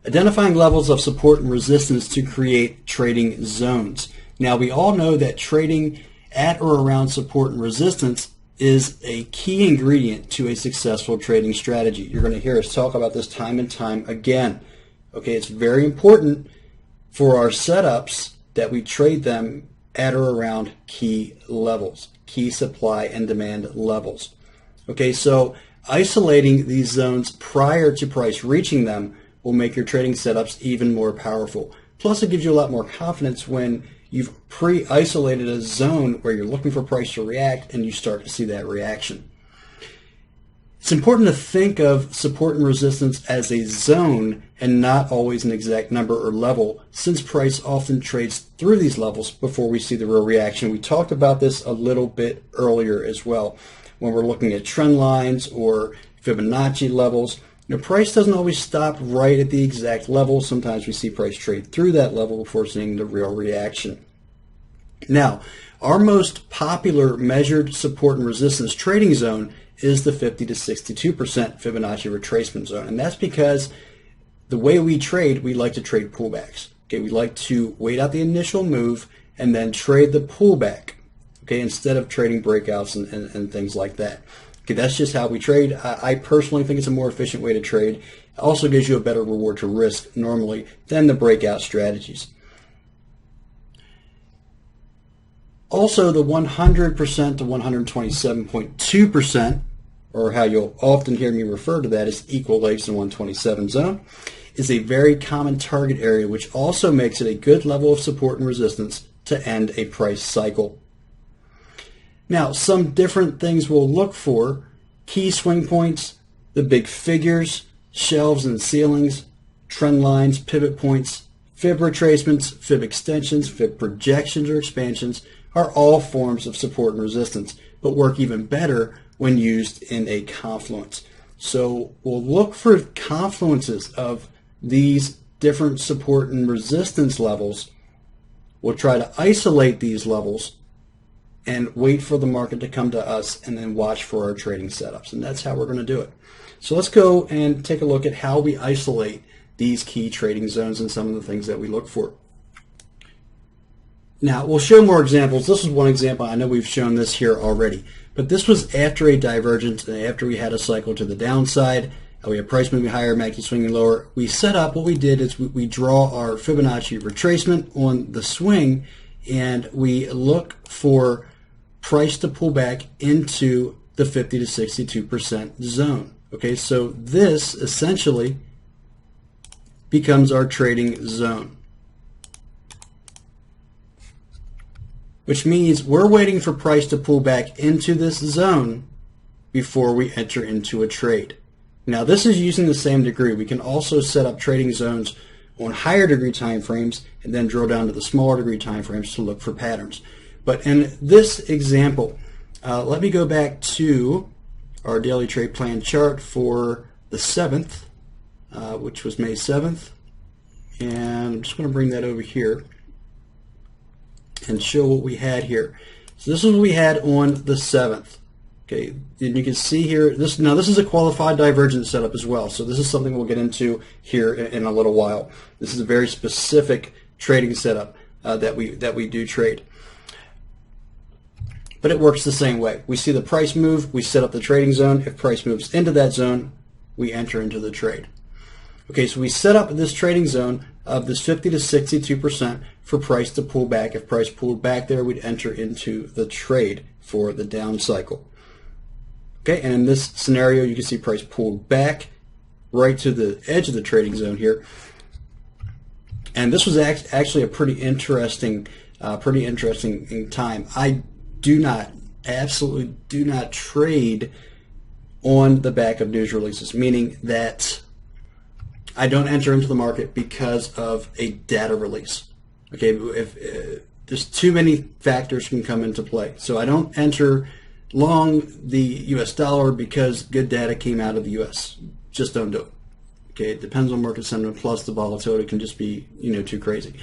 Identifying levels of support and resistance to create trading zones. Now, we all know that trading at or around support and resistance is a key ingredient to a successful trading strategy. You're going to hear us talk about this time and time again. Okay, it's very important for our setups that we trade them at or around key levels, key supply and demand levels. Okay, so isolating these zones prior to price reaching them will make your trading setups even more powerful. Plus, it gives you a lot more confidence when you've pre-isolated a zone where you're looking for price to react and you start to see that reaction. It's important to think of support and resistance as a zone and not always an exact number or level, since price often trades through these levels before we see the real reaction. We talked about this a little bit earlier as well when we're looking at trend lines or Fibonacci levels. Price doesn't always stop right at the exact level. Sometimes we see price trade through that level before seeing the real reaction. Now, our most popular measured support and resistance trading zone is the 50 to 62% Fibonacci retracement zone. And that's because the way we trade, we like to trade pullbacks. Okay, we like to wait out the initial move and then trade the pullback, okay, instead of trading breakouts and things like that. Okay, that's just how we trade. I personally think it's a more efficient way to trade. It also gives you a better reward to risk normally than the breakout strategies. Also, the 100% to 127.2%, or how you'll often hear me refer to that as equal legs in 127 zone, is a very common target area, which also makes it a good level of support and resistance to end a price cycle. Now, some different things we'll look for: key swing points, the big figures, shelves and ceilings, trend lines, pivot points, fib retracements, fib extensions, fib projections or expansions are all forms of support and resistance, but work even better when used in a confluence. So we'll look for confluences of these different support and resistance levels. We'll try to isolate these levels and wait for the market to come to us and then watch for our trading setups. And that's how we're going to do it. So let's go and take a look at how we isolate these key trading zones and some of the things that we look for. Now, we'll show more examples. This is one example. I know we've shown this here already, but this was after a divergence, after we had a cycle to the downside. We had price moving higher, magnitude swinging lower. We set up, what we did is we draw our Fibonacci retracement on the swing, and we look for price to pull back into the 50 to 62% zone. Okay, so this essentially becomes our trading zone, which means we're waiting for price to pull back into this zone before we enter into a trade. Now, this is using the same degree. We can also set up trading zones on higher degree time frames and then drill down to the smaller degree time frames to look for patterns. But in this example, let me go back to our daily trade plan chart for the 7th, which was May 7th. And I'm just going to bring that over here and show what we had here. So this is what we had on the 7th. Okay, and you can see here, this is a qualified divergence setup as well. So this is something we'll get into here in a little while. This is a very specific trading setup that we do trade. But it works the same way. We see the price move, we set up the trading zone. If price moves into that zone, we enter into the trade. Okay, so we set up this trading zone of this 50 to 62% for price to pull back. If price pulled back there, we'd enter into the trade for the down cycle. Okay, and in this scenario, you can see price pulled back right to the edge of the trading zone here. And this was actually a pretty interesting time. I absolutely do not trade on the back of news releases, meaning that I don't enter into the market because of a data release. Okay, if there's too many factors can come into play. So I don't enter long the US dollar because good data came out of the US. Just don't do it. Okay, it depends on market sentiment, plus the volatility can just be, too crazy.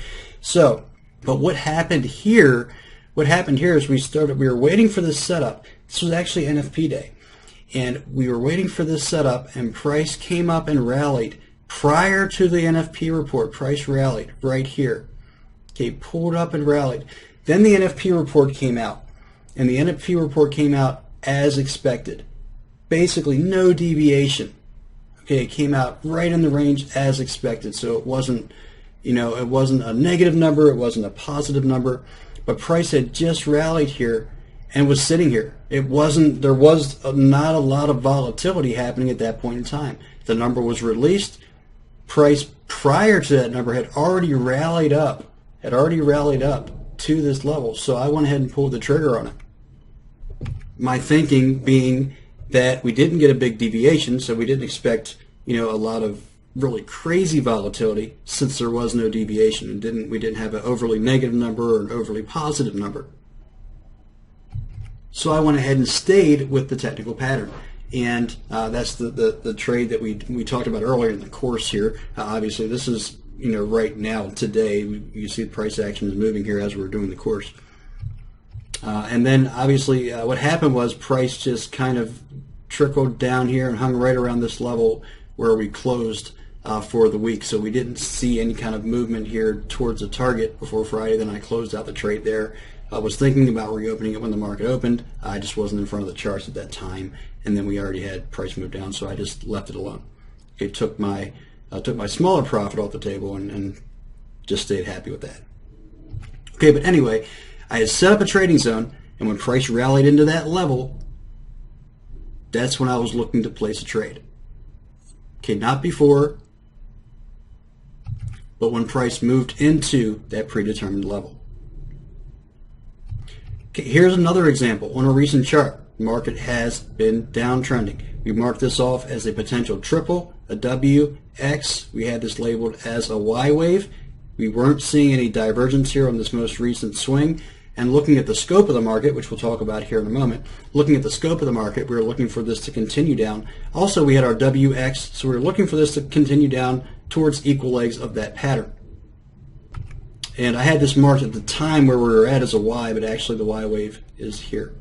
So, but what happened here is we were waiting for this setup. This was actually NFP day. And we were waiting for this setup, and price came up and rallied prior to the NFP report, price rallied right here. Okay, pulled up and rallied. Then the NFP report came out, and the NFP report came out as expected. Basically, no deviation. Okay, it came out right in the range as expected, so it wasn't, it wasn't a negative number, it wasn't a positive number, but price had just rallied here and was sitting here. There was not a lot of volatility happening at that point in time. The number was released. Price prior to that number had already rallied up to this level, so I went ahead and pulled the trigger on it. My thinking being that we didn't get a big deviation, so we didn't expect, a lot of really crazy volatility since there was no deviation, and we didn't have an overly negative number or an overly positive number. So I went ahead and stayed with the technical pattern, and that's the trade that we talked about earlier in the course here. Obviously, this is right now today. You see the price action is moving here as we're doing the course. And then obviously what happened was price just kind of trickled down here and hung right around this level where we closed for the week. So we didn't see any kind of movement here towards a target before Friday. Then I closed out the trade there. I was thinking about reopening it when the market opened. I just wasn't in front of the charts at that time, and then we already had price move down, so I just left it alone. Okay, took my smaller profit off the table and just stayed happy with that. Okay, but anyway, I had set up a trading zone, and when price rallied into that level, that's when I was looking to place a trade. Okay, not before, but when price moved into that predetermined level. Okay, here's another example on a recent chart. The market has been downtrending. We marked this off as a potential triple, a W, X. We had this labeled as a Y wave. We weren't seeing any divergence here on this most recent swing. And looking at the scope of the market, which we'll talk about here in a moment, looking at the scope of the market, we were looking for this to continue down. Also, we had our WX, so we were looking for this to continue down towards equal legs of that pattern. And I had this marked at the time where we were at as a Y, but actually the Y wave is here.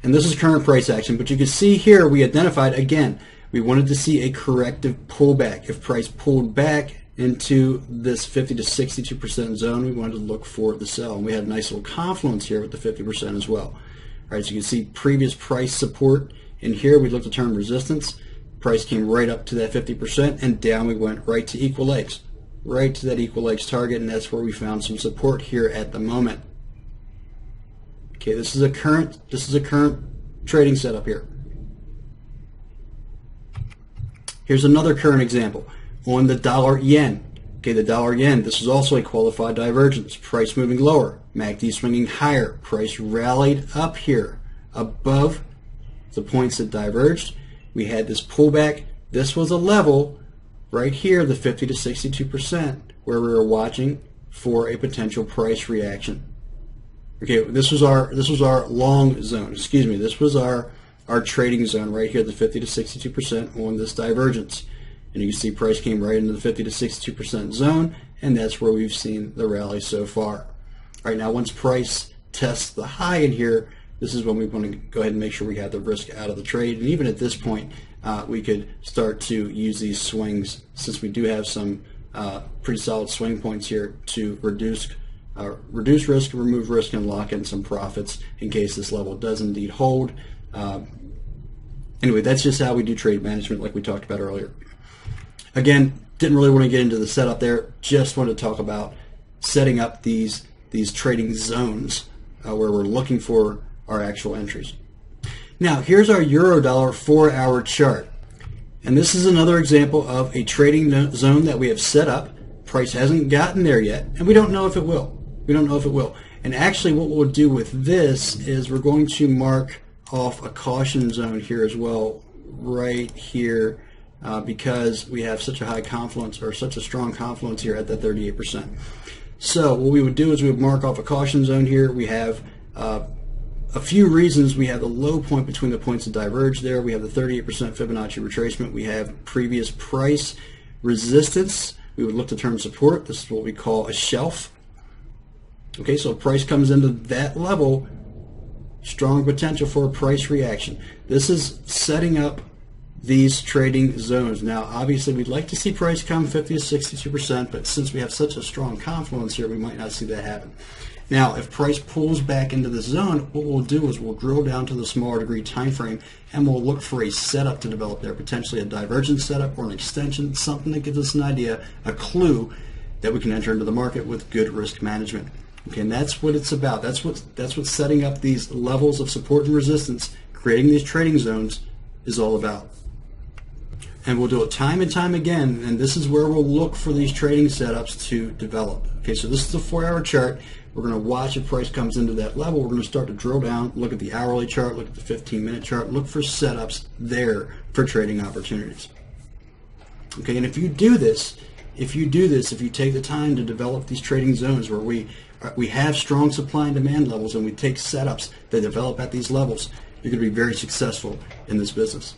And this is current price action, but you can see here we identified, again, we wanted to see a corrective pullback. If price pulled back into this 50 to 62% zone, we wanted to look for the sell. And we had a nice little confluence here with the 50% as well. All right, so you can see previous price support in here. We looked at term resistance. Price came right up to that 50%, and down we went right to equal legs, right to that equal legs target, and that's where we found some support here at the moment. Okay, this is a current trading setup here. Here's another current example on the dollar yen. Okay, the dollar yen, this is also a qualified divergence. Price moving lower, MACD swinging higher. Price rallied up here above the points that diverged. We had this pullback. This was a level right here, the 50 to 62%, where we were watching for a potential price reaction. Okay, this was our long zone. Excuse me. This was our trading zone right here, the 50 to 62% on this divergence. And you can see price came right into the 50 to 62% zone, and that's where we've seen the rally so far. All right, now once price tests the high in here, this is when we want to go ahead and make sure we have the risk out of the trade. And even at this point, we could start to use these swings, since we do have some pretty solid swing points here, to reduce risk, remove risk, and lock in some profits in case this level does indeed hold. Anyway, that's just how we do trade management, like we talked about earlier. Again, didn't really want to get into the setup there. Just wanted to talk about setting up these trading zones where we're looking for our actual entries. Now, here's our Euro-Dollar 4-hour chart. And this is another example of a trading zone that we have set up. Price hasn't gotten there yet, and we don't know if it will. We don't know if it will. And actually what we'll do with this is we're going to mark off a caution zone here as well, right here, because we have such a high confluence, or such a strong confluence here at that 38%. So what we would do is we would mark off a caution zone here. We have a few reasons. We have the low point between the points that diverge there. We have the 38% Fibonacci retracement. We have previous price resistance. We would look to term support. This is what we call a shelf. Okay, so if price comes into that level, strong potential for a price reaction. This is setting up these trading zones. Now, obviously, we'd like to see price come 50 to 62%, but since we have such a strong confluence here, we might not see that happen. Now, if price pulls back into the zone, what we'll do is we'll drill down to the smaller degree time frame, and we'll look for a setup to develop there, potentially a divergence setup or an extension, something that gives us an idea, a clue that we can enter into the market with good risk management. Okay, and that's what it's about. That's what setting up these levels of support and resistance, creating these trading zones, is all about. And we'll do it time and time again, and this is where we'll look for these trading setups to develop. Okay, so this is a 4-hour chart. We're going to watch if price comes into that level. We're going to start to drill down, look at the hourly chart, look at the 15-minute chart, look for setups there for trading opportunities. Okay, and if you do this, if you take the time to develop these trading zones where we have strong supply and demand levels and we take setups that develop at these levels, you're going to be very successful in this business.